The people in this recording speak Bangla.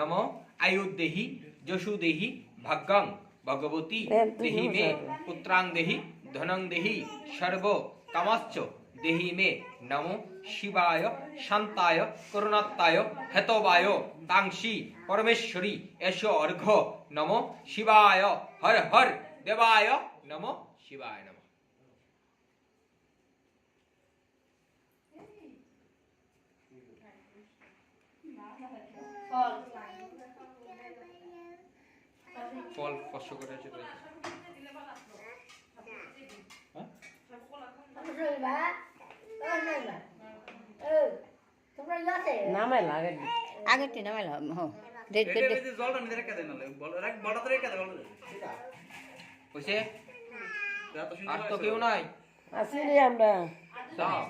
নমো আয়ুর্দেহি যশুদেহি ভাগ্যং ভগবতী দেহি মে পুত্রাং দেহি ধনং দেহি সর্ব কামাশ্চ দেহি মে নমো শিবায় শান্তায় করুণাত্তায় হেতবায় তাংশি পরমেশ্বরী এষ অর্ঘ নমো শিবায় হর হর দেবায় নমো শিবায় নমঃ। ফল স্পর্শ করে আছে নামাই লাগে আগে তে নামাই লাগ হ দেখ দেখ দেখ জলটা নিতে রেখে দেন না বল রাখ বড়টা রেখে দে বল কইছে আর তো কেউ নাই আসিনি আমরা যাও